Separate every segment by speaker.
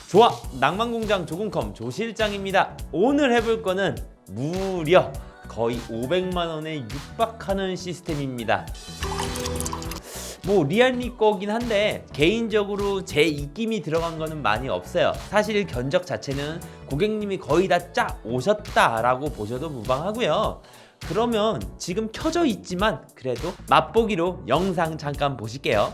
Speaker 1: 좋아! 낭만공장 조금컴 조실장입니다. 오늘 해볼 거는 무려 거의 500만원에 육박하는 시스템입니다. 뭐 리알미 거긴 한데 개인적으로 제 입김이 들어간 거는 많이 없어요. 사실 견적 자체는 고객님이 거의 다 짜 오셨다라고 보셔도 무방하고요. 그러면 지금 켜져 있지만 그래도 맛보기로 영상 잠깐 보실게요.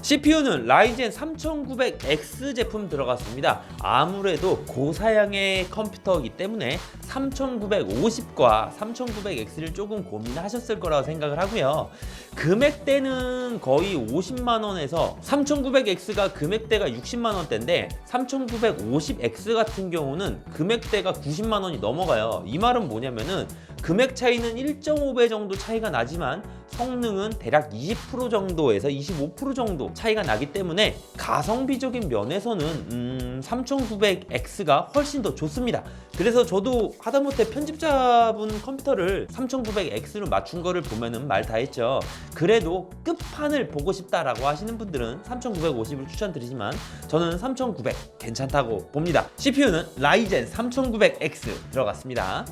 Speaker 1: CPU는 라이젠 3900X 제품 들어갔습니다. 아무래도 고사양의 컴퓨터이기 때문에 3950과 3900X를 조금 고민하셨을 거라고 생각을 하고요. 금액대는 거의 50만원에서 3900X가 금액대가 60만원대인데 3950X 같은 경우는 금액대가 90만원이 넘어가요. 이 말은 뭐냐면은 금액 차이는 1.5배 정도 차이가 나지만 성능은 대략 20% 정도에서 25% 정도 차이가 나기 때문에 가성비적인 면에서는 3900X가 훨씬 더 좋습니다. 그래서 저도 하다못해 편집자분 컴퓨터를 3900X로 맞춘 거를 보면은 말 다 했죠. 그래도 끝판을 보고 싶다라고 하시는 분들은 3950을 추천드리지만 저는 3900 괜찮다고 봅니다. CPU는 라이젠 3900X 들어갔습니다.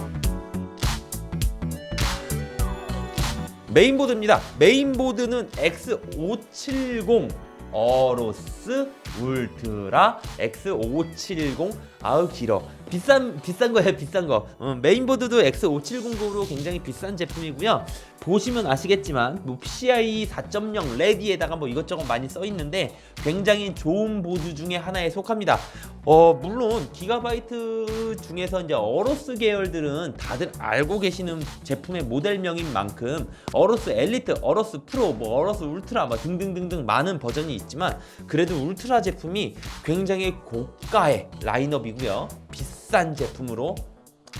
Speaker 1: 메인보드입니다. 메인보드는 X570 어로스 울트라 X570. 아우 길어. 비싼 거예요. 비싼 거. 메인보드도 X570로 굉장히 비싼 제품이고요. 보시면 아시겠지만 뭐 PCI 4.0 레디에다가 뭐 이것저것 많이 써 있는데 굉장히 좋은 보드 중에 하나에 속합니다. 물론 기가바이트 중에서 이제 어로스 계열들은 다들 알고 계시는 제품의 모델명인 만큼 어로스 엘리트, 어로스 프로, 뭐 어로스 울트라 뭐 등등등등 많은 버전이 있지만 그래도 울트라 제품이 굉장히 고가의 라인업이고요. 비싼 제품으로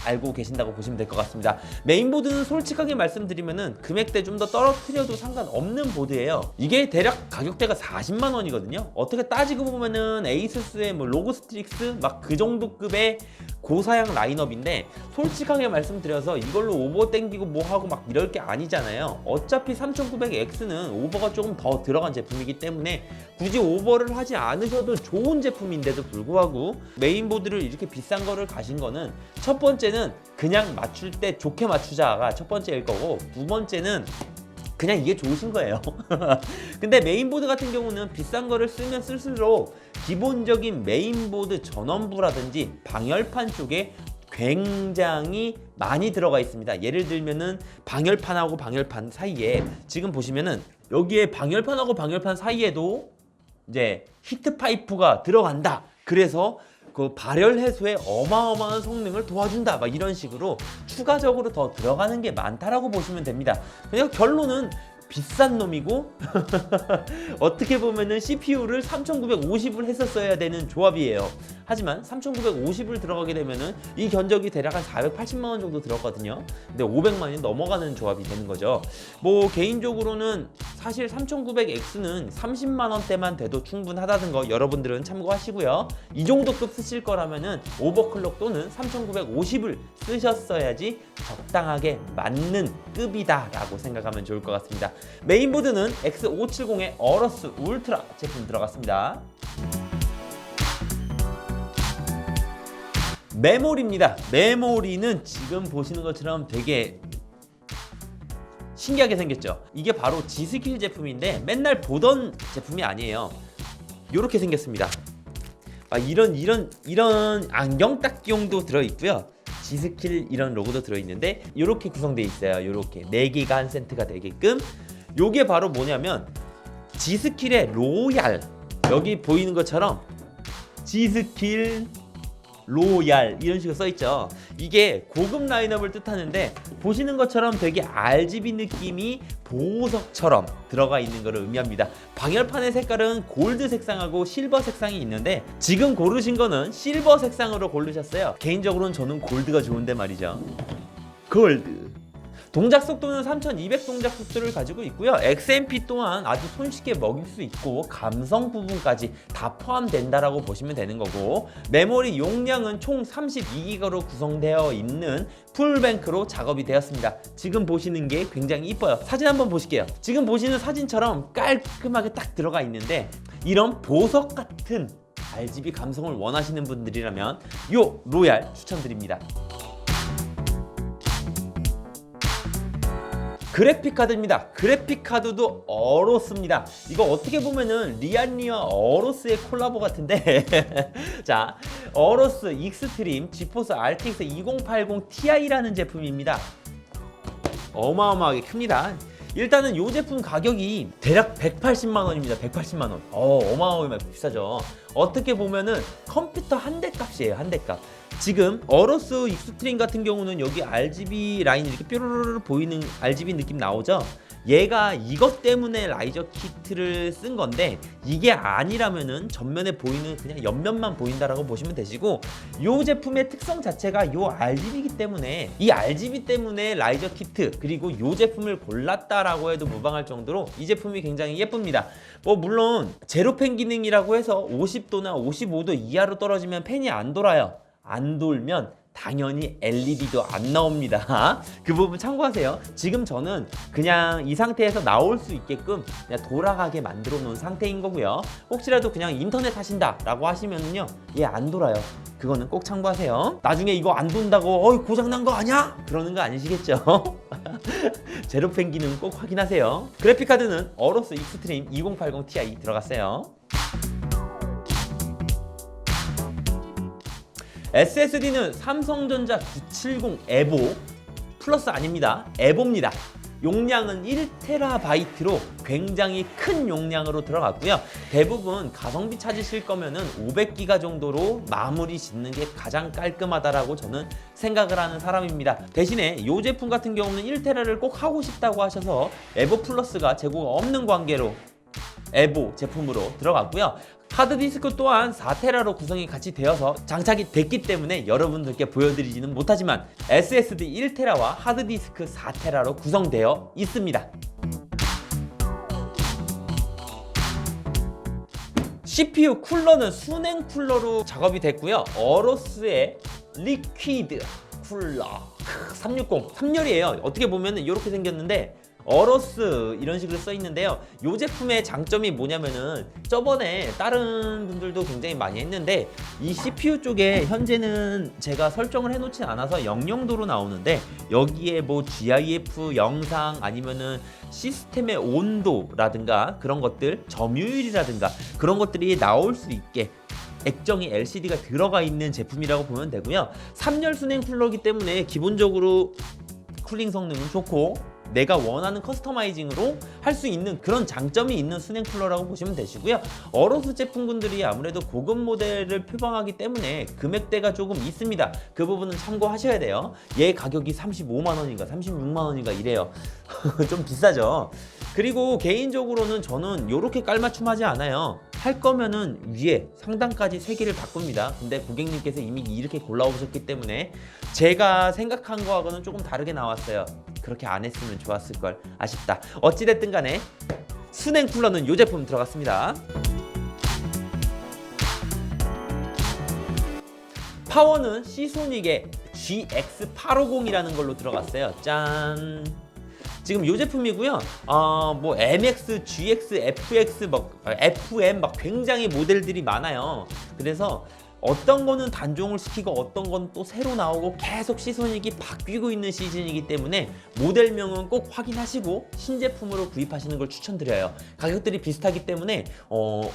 Speaker 1: 알고 계신다고 보시면 될 것 같습니다. 메인보드는 솔직하게 말씀드리면은 금액대 좀 더 떨어뜨려도 상관없는 보드예요. 이게 대략 가격대가 40만 원이거든요. 어떻게 따지고 보면은 에이수스의 뭐 로그스트릭스 막 그 정도 급의 고사양 라인업인데 솔직하게 말씀드려서 이걸로 오버 땡기고 뭐 하고 막 이럴 게 아니잖아요. 어차피 3900X는 오버가 조금 더 들어간 제품이기 때문에 굳이 오버를 하지 않으셔도 좋은 제품인데도 불구하고 메인보드를 이렇게 비싼 거를 가신 거는 첫 번째는 그냥 맞출 때 좋게 맞추자가 첫 번째일 거고 두 번째는 그냥 이게 좋으신 거예요. 근데 메인보드 같은 경우는 비싼 거를 쓰면 쓸수록 기본적인 메인보드 전원부라든지 방열판 쪽에 굉장히 많이 들어가 있습니다. 예를 들면은 방열판하고 방열판 사이에 지금 보시면은 여기에 방열판하고 방열판 사이에도 이제 히트 파이프가 들어간다. 그래서 그 발열 해소에 어마어마한 성능을 도와준다. 막 이런 식으로 추가적으로 더 들어가는 게 많다라고 보시면 됩니다. 그냥 결론은 비싼 놈이고 어떻게 보면은 CPU를 3950을 했었어야 되는 조합이에요. 하지만 3950을 들어가게 되면은 이 견적이 대략 한 480만원 정도 들었거든요. 근데 500만원이 넘어가는 조합이 되는 거죠. 뭐 개인적으로는 사실 3900X는 30만원대만 돼도 충분하다는 거 여러분들은 참고하시고요. 이 정도 급 쓰실 거라면은 오버클럭 또는 3950을 쓰셨어야지 적당하게 맞는 급이다 라고 생각하면 좋을 것 같습니다. 메인보드는 X570의 어로스 울트라 제품 들어갔습니다. 메모리입니다. 메모리는 지금 보시는 것처럼 되게 신기하게 생겼죠. 이게 바로 G스킬 제품인데 맨날 보던 제품이 아니에요. 이렇게 생겼습니다. 이런 안경 닦기용도 들어있고요. G스킬 이런 로고도 들어있는데 이렇게 구성되어 있어요. 이렇게 4개가 한 센트가 되게끔. 요게 바로 뭐냐면 G스킬의 로얄, 여기 보이는 것처럼 G스킬 로얄 이런 식으로 써있죠. 이게 고급 라인업을 뜻하는데 보시는 것처럼 되게 RGB 느낌이 보석처럼 들어가 있는 것을 의미합니다. 방열판의 색깔은 골드 색상하고 실버 색상이 있는데 지금 고르신 거는 실버 색상으로 고르셨어요. 개인적으로는 저는 골드가 좋은데 말이죠. 골드. 동작 속도는 3200 동작 속도를 가지고 있고요. XMP 또한 아주 손쉽게 먹일 수 있고 감성 부분까지 다 포함된다라고 보시면 되는 거고, 메모리 용량은 총 32기가로 구성되어 있는 풀뱅크로 작업이 되었습니다. 지금 보시는 게 굉장히 이뻐요. 사진 한번 보실게요. 지금 보시는 사진처럼 깔끔하게 딱 들어가 있는데 이런 보석 같은 RGB 감성을 원하시는 분들이라면 요 로얄 추천드립니다. 그래픽카드입니다. 그래픽카드도 어로스입니다. 이거 어떻게 보면은 리안리와 어로스의 콜라보 같은데 자, 어로스 익스트림 지포스 RTX 2080 Ti라는 제품입니다. 어마어마하게 큽니다. 일단은 이 제품 가격이 대략 180만 원입니다. 180만 원. 어마어마하게 비싸죠. 어떻게 보면은 컴퓨터 한 대 값이에요. 한 대 값. 지금 어로스 익스트림 같은 경우는 여기 RGB 라인 이렇게 뾰로로로 보이는 RGB 느낌 나오죠? 얘가 이것 때문에 라이저 키트를 쓴 건데 이게 아니라면은 전면에 보이는 그냥 옆면만 보인다라고 보시면 되시고, 이 제품의 특성 자체가 이 RGB이기 때문에 이 RGB 때문에 라이저 키트 그리고 이 제품을 골랐다라고 해도 무방할 정도로 이 제품이 굉장히 예쁩니다. 뭐 물론 제로팬 기능이라고 해서 50도나 55도 이하로 떨어지면 팬이 안 돌아요. 안 돌면 당연히 LED도 안 나옵니다. 그 부분 참고하세요. 지금 저는 그냥 이 상태에서 나올 수 있게끔 그냥 돌아가게 만들어 놓은 상태인 거고요. 혹시라도 그냥 인터넷 하신다 라고 하시면요, 얘 안 돌아요. 그거는 꼭 참고하세요. 나중에 이거 안 돈다고 고장난 거 아니야? 그러는 거 아니시겠죠? 제로팬 기능 꼭 확인하세요. 그래픽카드는 어로스 익스트림 2080 Ti 들어갔어요. SSD는 삼성전자 970 에보 플러스 아닙니다. 에보입니다. 용량은 1TB로 굉장히 큰 용량으로 들어갔고요. 대부분 가성비 찾으실 거면은 500기가 정도로 마무리 짓는 게 가장 깔끔하다라고 저는 생각을 하는 사람입니다. 대신에 이 제품 같은 경우는 1TB를 꼭 하고 싶다고 하셔서 에보 플러스가 재고가 없는 관계로 에보 제품으로 들어갔고요. 하드디스크 또한 4TB로 구성이 같이 되어서 장착이 됐기 때문에 여러분들께 보여드리지는 못하지만 SSD 1TB와 하드디스크 4TB로 구성되어 있습니다. CPU 쿨러는 순행 쿨러로 작업이 됐고요. 어로스의 리퀴드 쿨러 360 3열이에요. 어떻게 보면 이렇게 생겼는데 어로스 이런 식으로 써 있는데요. 이 제품의 장점이 뭐냐면은 저번에 다른 분들도 굉장히 많이 했는데 이 CPU 쪽에 현재는 제가 설정을 해놓지 않아서 0영도로 나오는데 여기에 뭐 GIF 영상 아니면은 시스템의 온도라든가 그런 것들, 점유율이라든가 그런 것들이 나올 수 있게 액정이 LCD가 들어가 있는 제품이라고 보면 되고요. 3열 순행 쿨러이기 때문에 기본적으로 쿨링 성능은 좋고 내가 원하는 커스터마이징으로 할 수 있는 그런 장점이 있는 순행 쿨러라고 보시면 되시고요. 어로스 제품군들이 아무래도 고급 모델을 표방하기 때문에 금액대가 조금 있습니다. 그 부분은 참고하셔야 돼요. 얘 가격이 35만 원인가 36만 원인가 이래요. 좀 비싸죠. 그리고 개인적으로는 저는 이렇게 깔맞춤하지 않아요. 할 거면은 위에 상단까지 3개를 바꿉니다. 근데 고객님께서 이미 이렇게 골라오셨기 때문에 제가 생각한 거하고는 조금 다르게 나왔어요. 그렇게 안 했으면 좋았을 걸. 아쉽다. 어찌됐든 간에 순행 쿨러는 이 제품 들어갔습니다. 파워는 시소닉의 GX850이라는 걸로 들어갔어요. 짠. 지금 이 제품이고요. 뭐 MX, GX, FX, FM 굉장히 모델들이 많아요. 그래서 어떤 거는 단종을 시키고 어떤 건 또 새로 나오고 계속 시소닉이 바뀌고 있는 시즌이기 때문에 모델명은 꼭 확인하시고 신제품으로 구입하시는 걸 추천드려요. 가격들이 비슷하기 때문에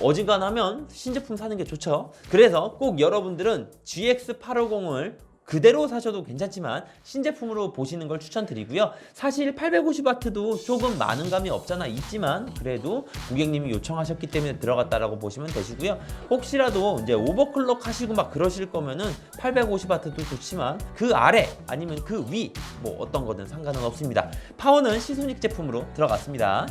Speaker 1: 어지간하면 신제품 사는 게 좋죠. 그래서 꼭 여러분들은 GX850을 그대로 사셔도 괜찮지만 신제품으로 보시는 걸 추천드리고요. 사실 850W도 조금 많은 감이 없잖아 있지만 그래도 고객님이 요청하셨기 때문에 들어갔다라고 보시면 되시고요. 혹시라도 이제 오버클럭 하시고 막 그러실 거면은 850W도 좋지만 그 아래 아니면 그 위 뭐 어떤 거든 상관은 없습니다. 파워는 시소닉 제품으로 들어갔습니다.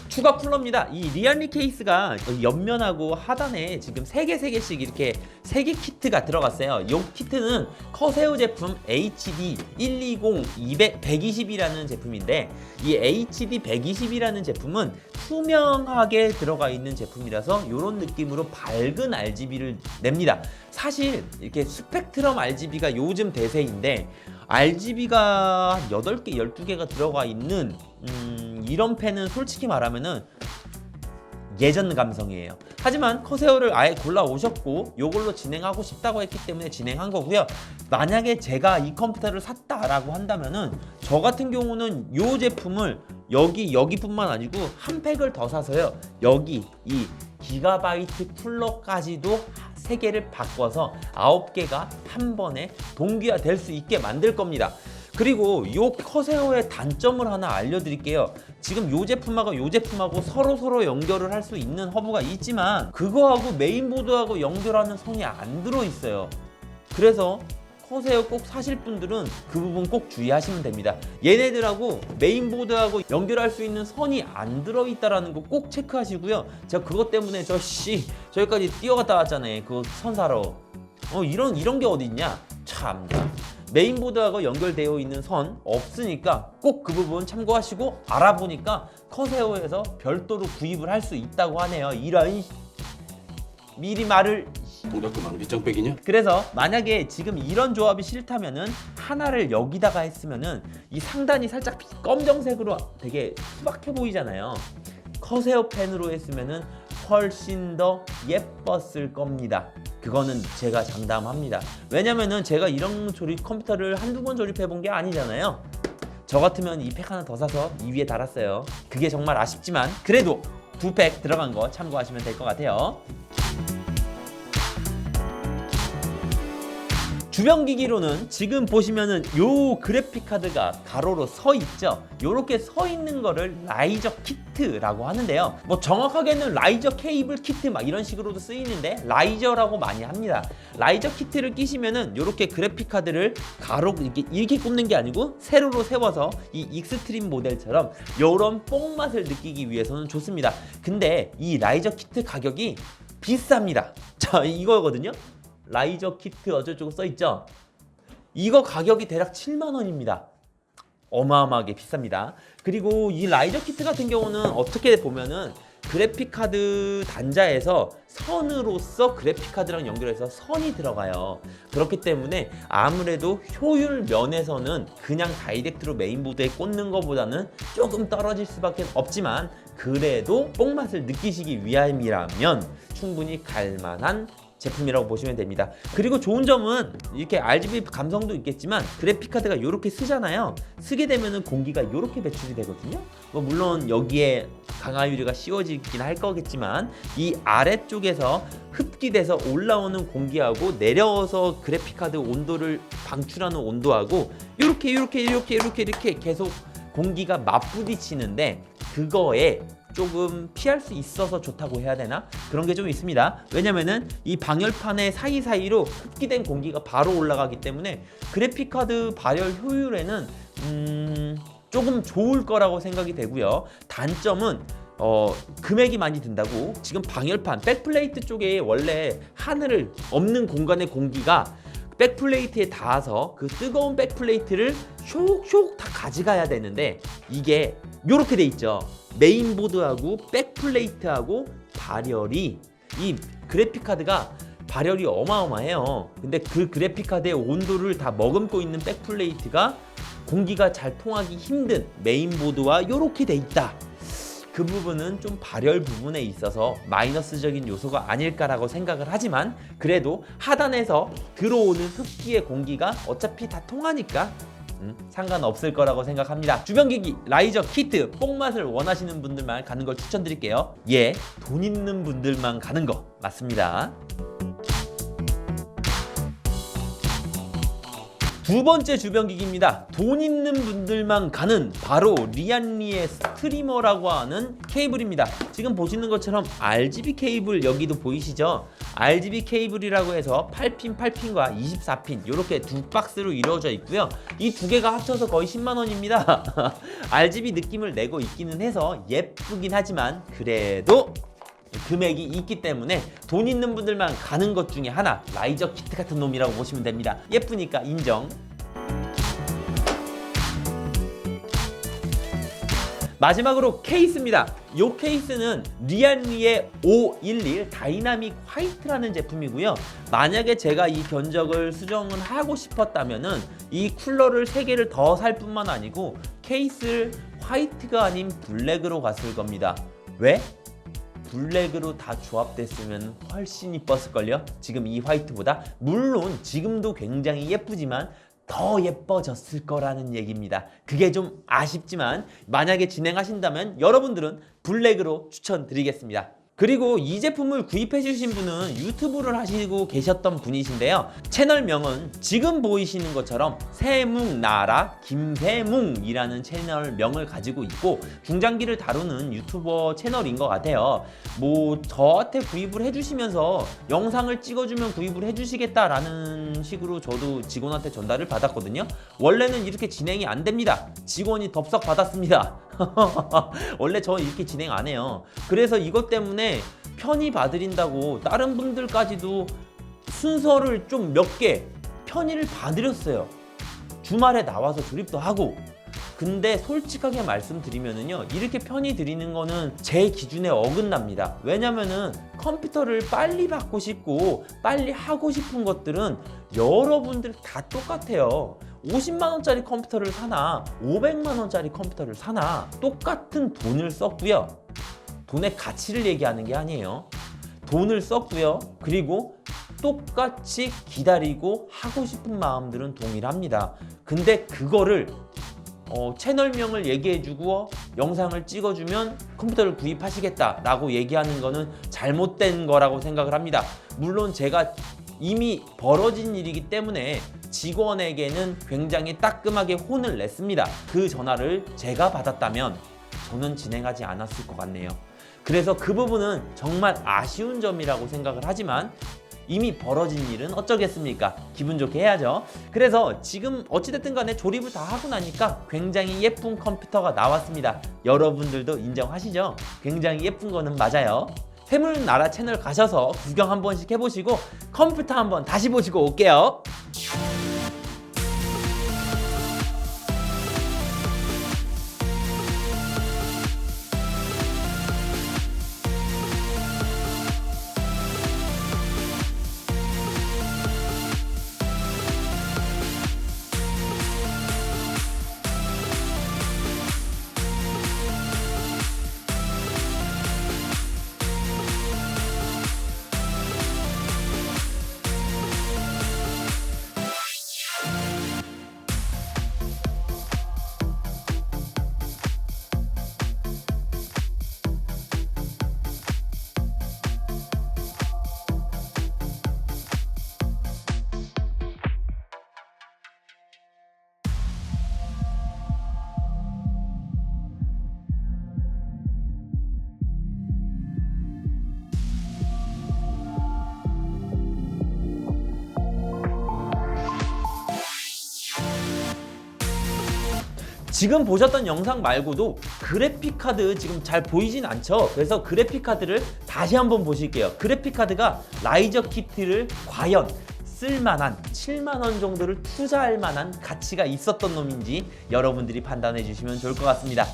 Speaker 1: 추가 쿨러입니다. 이 리알미 케이스가 옆면하고 하단에 지금 3개씩 이렇게 3개 키트가 들어갔어요. 이 키트는 커세오 제품 HD 120 120이라는 제품인데 이 HD 120이라는 제품은 투명하게 들어가 있는 제품이라서 이런 느낌으로 밝은 RGB를 냅니다. 사실 이렇게 스펙트럼 RGB가 요즘 대세인데 RGB가 8개, 12개가 들어가 있는 이런 펜은 솔직히 말하면은 예전 감성이에요. 하지만 커세오를 아예 골라 오셨고 이걸로 진행하고 싶다고 했기 때문에 진행한 거고요. 만약에 제가 이 컴퓨터를 샀다라고 한다면은 저 같은 경우는 이 제품을 여기뿐만 아니고 한 팩을 더 사서요. 여기 이 기가바이트 쿨러까지도 3개를 바꿔서 9개가 한 번에 동기화 될 수 있게 만들 겁니다. 그리고 이 커세오의 단점을 하나 알려드릴게요. 지금 이 제품하고 이 제품하고 서로 연결을 할 수 있는 허브가 있지만 그거하고 메인보드하고 연결하는 선이 안 들어있어요. 그래서 커세오 꼭 사실 분들은 그 부분 꼭 주의하시면 됩니다. 얘네들하고 메인보드하고 연결할 수 있는 선이 안 들어있다라는 거 꼭 체크하시고요. 제가 그것 때문에 저기까지 뛰어갔다 왔잖아요. 그 선 사러. 이런 게 어딨냐? 참나. 메인보드하고 연결되어 있는 선 없으니까 꼭 그 부분 참고하시고 알아보니까 커세오에서 별도로 구입을 할 수 있다고 하네요. 이런 미리 말을
Speaker 2: 동작도 망비장백이냐?
Speaker 1: 그래서 만약에 지금 이런 조합이 싫다면은 하나를 여기다가 했으면은 이 상단이 살짝 검정색으로 되게 투박해 보이잖아요. 커세오 펜으로 했으면은 훨씬 더 예뻤을 겁니다. 그거는 제가 장담합니다. 왜냐면은 제가 이런 컴퓨터를 한두 번 조립해 본 게 아니잖아요. 저 같으면 이 팩 하나 더 사서 이 위에 달았어요. 그게 정말 아쉽지만 그래도 2팩 들어간 거 참고하시면 될 것 같아요. 주변기기로는 지금 보시면은 요 그래픽 카드가 가로로 서 있죠. 요렇게 서 있는 거를 라이저 키트라고 하는데요. 뭐 정확하게는 라이저 케이블 키트 막 이런 식으로도 쓰이는데 라이저라고 많이 합니다. 라이저 키트를 끼시면은 요렇게 그래픽 카드를 가로 이렇게 꼽는 게 아니고 세로로 세워서 이 익스트림 모델처럼 요런 뽕맛을 느끼기 위해서는 좋습니다. 근데 이 라이저 키트 가격이 비쌉니다. 자, 이거거든요. 라이저 키트 어쩌고저쩌고 써있죠. 이거 가격이 대략 7만원입니다. 어마어마하게 비쌉니다. 그리고 이 라이저 키트 같은 경우는 어떻게 보면은 그래픽카드 단자에서 선으로서 그래픽카드랑 연결해서 선이 들어가요. 그렇기 때문에 아무래도 효율 면에서는 그냥 다이렉트로 메인보드에 꽂는 것보다는 조금 떨어질 수밖에 없지만 그래도 뽕맛을 느끼시기 위함이라면 충분히 갈만한 제품이라고 보시면 됩니다. 그리고 좋은 점은 이렇게 RGB 감성도 있겠지만 그래픽카드가 이렇게 쓰잖아요. 쓰게 되면은 공기가 이렇게 배출이 되거든요. 뭐 물론 여기에 강화유리가 씌워지긴 할 거겠지만 이 아래쪽에서 흡기돼서 올라오는 공기하고 내려서 그래픽카드 온도를 방출하는 온도하고 이렇게 계속 공기가 맞부딪히는데 그거에 조금 피할 수 있어서 좋다고 해야 되나? 그런 게 좀 있습니다. 왜냐면은 이 방열판의 사이사이로 흡기된 공기가 바로 올라가기 때문에 그래픽카드 발열 효율에는 조금 좋을 거라고 생각이 되고요. 단점은 금액이 많이 든다고. 지금 방열판 백플레이트 쪽에 원래 하늘을 없는 공간의 공기가 백플레이트에 닿아서 그 뜨거운 백플레이트를 쇽쇽 다 가져가야 되는데 이게 요렇게 돼 있죠. 메인보드하고 백플레이트하고 발열이 이 그래픽카드가 발열이 어마어마해요. 근데 그 그래픽카드의 온도를 다 머금고 있는 백플레이트가 공기가 잘 통하기 힘든 메인보드와 요렇게 돼 있다. 그 부분은 좀 발열 부분에 있어서 마이너스적인 요소가 아닐까라고 생각을 하지만 그래도 하단에서 들어오는 흡기의 공기가 어차피 다 통하니까 상관없을 거라고 생각합니다. 주변기기 라이저 키트 뽕맛을 원하시는 분들만 가는 걸 추천드릴게요. 예, 돈 있는 분들만 가는 거 맞습니다. 두 번째 주변기기입니다. 돈 있는 분들만 가는 바로 리안리의 스트리머라고 하는 케이블입니다. 지금 보시는 것처럼 RGB 케이블 여기도 보이시죠? RGB 케이블이라고 해서 8핀, 8핀과 24핀 이렇게 두 박스로 이루어져 있고요. 이 두 개가 합쳐서 거의 10만 원입니다. RGB 느낌을 내고 있기는 해서 예쁘긴 하지만 그래도 금액이 있기 때문에 돈 있는 분들만 가는 것 중에 하나, 라이저 키트 같은 놈이라고 보시면 됩니다. 예쁘니까 인정. 마지막으로 케이스입니다. 이 케이스는 리안리의 511 다이나믹 화이트라는 제품이고요. 만약에 제가 이 견적을 수정을 하고 싶었다면은 이 쿨러를 3개를 더 살 뿐만 아니고 케이스를 화이트가 아닌 블랙으로 갔을 겁니다. 왜? 블랙으로 다 조합됐으면 훨씬 이뻤을걸요? 지금 이 화이트보다. 물론 지금도 굉장히 예쁘지만 더 예뻐졌을 거라는 얘기입니다. 그게 좀 아쉽지만 만약에 진행하신다면 여러분들은 블랙으로 추천드리겠습니다. 그리고 이 제품을 구입해 주신 분은 유튜브를 하시고 계셨던 분이신데요. 채널명은 지금 보이시는 것처럼 세뭉나라 김세뭉이라는 채널명을 가지고 있고 중장기를 다루는 유튜버 채널인 것 같아요. 뭐 저한테 구입을 해주시면서 영상을 찍어주면 구입을 해주시겠다라는 식으로 저도 직원한테 전달을 받았거든요. 원래는 이렇게 진행이 안 됩니다. 직원이 덥석 받았습니다. 원래 저 이렇게 진행 안 해요. 그래서 이것 때문에 편의 봐드린다고 다른 분들까지도 순서를 좀 몇 개 편의를 봐드렸어요. 주말에 나와서 조립도 하고. 근데 솔직하게 말씀드리면은요, 이렇게 편의 드리는 거는 제 기준에 어긋납니다. 왜냐면은 컴퓨터를 빨리 받고 싶고 빨리 하고 싶은 것들은 여러분들 다 똑같아요. 50만원짜리 컴퓨터를 사나 500만원짜리 컴퓨터를 사나 똑같은 돈을 썼고요. 돈의 가치를 얘기하는 게 아니에요. 돈을 썼고요. 그리고 똑같이 기다리고 하고 싶은 마음들은 동일합니다. 근데 그거를 채널명을 얘기해주고 영상을 찍어주면 컴퓨터를 구입하시겠다라고 얘기하는 거는 잘못된 거라고 생각을 합니다. 물론 제가 이미 벌어진 일이기 때문에 직원에게는 굉장히 따끔하게 혼을 냈습니다. 그 전화를 제가 받았다면 저는 진행하지 않았을 것 같네요. 그래서 그 부분은 정말 아쉬운 점이라고 생각을 하지만 이미 벌어진 일은 어쩌겠습니까? 기분 좋게 해야죠. 그래서 지금 어찌됐든 간에 조립을 다 하고 나니까 굉장히 예쁜 컴퓨터가 나왔습니다. 여러분들도 인정하시죠? 굉장히 예쁜 거는 맞아요. 세물나라 채널 가셔서 구경 한 번씩 해보시고 컴퓨터 한번 다시 보시고 올게요. 지금 보셨던 영상 말고도 그래픽카드 지금 잘 보이진 않죠? 그래서 그래픽카드를 다시 한번 보실게요. 그래픽카드가 라이저 키트를 과연 쓸만한 7만원 정도를 투자할 만한 가치가 있었던 놈인지 여러분들이 판단해 주시면 좋을 것 같습니다.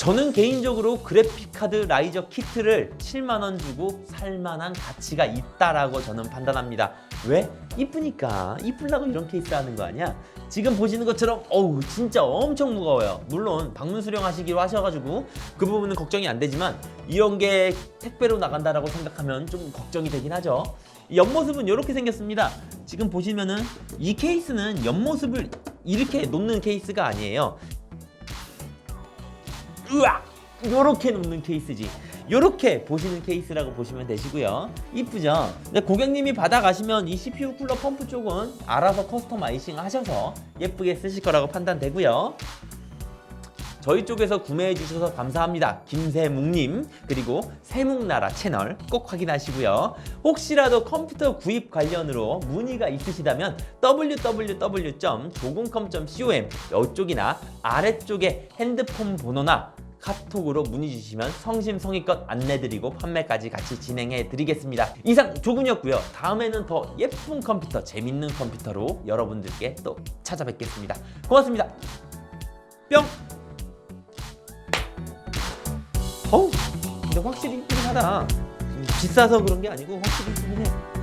Speaker 1: 저는 개인적으로 그래픽카드 라이저 키트를 7만원 주고 살만한 가치가 있다라고 저는 판단합니다. 왜? 이쁘니까. 이쁘려고 이런 케이스 하는 거 아니야? 지금 보시는 것처럼 어우 진짜 엄청 무거워요. 물론 방문 수령하시기로 하셔가지고 그 부분은 걱정이 안 되지만 이런 게 택배로 나간다라고 생각하면 좀 걱정이 되긴 하죠. 옆모습은 이렇게 생겼습니다. 지금 보시면은 이 케이스는 옆모습을 이렇게 놓는 케이스가 아니에요. 으악! 요렇게 놓는 케이스지. 요렇게 보시는 케이스라고 보시면 되시고요. 이쁘죠? 근데 고객님이 받아가시면 이 CPU 쿨러 펌프 쪽은 알아서 커스터마이징 하셔서 예쁘게 쓰실 거라고 판단되고요. 저희 쪽에서 구매해 주셔서 감사합니다. 김세묵님 그리고 세묵나라 채널 꼭 확인하시고요. 혹시라도 컴퓨터 구입 관련으로 문의가 있으시다면 www.조공컴.com 이쪽이나 아래쪽에 핸드폰 번호나 카톡으로 문의 주시면 성심성의껏 안내드리고 판매까지 같이 진행해 드리겠습니다. 이상 조군이었고요. 다음에는 더 예쁜 컴퓨터, 재밌는 컴퓨터로 여러분들께 또 찾아뵙겠습니다. 고맙습니다. 뿅! 어우, 근데 확실히 이쁘긴 하다. 비싸서 그런 게 아니고 확실히 이쁘긴 해.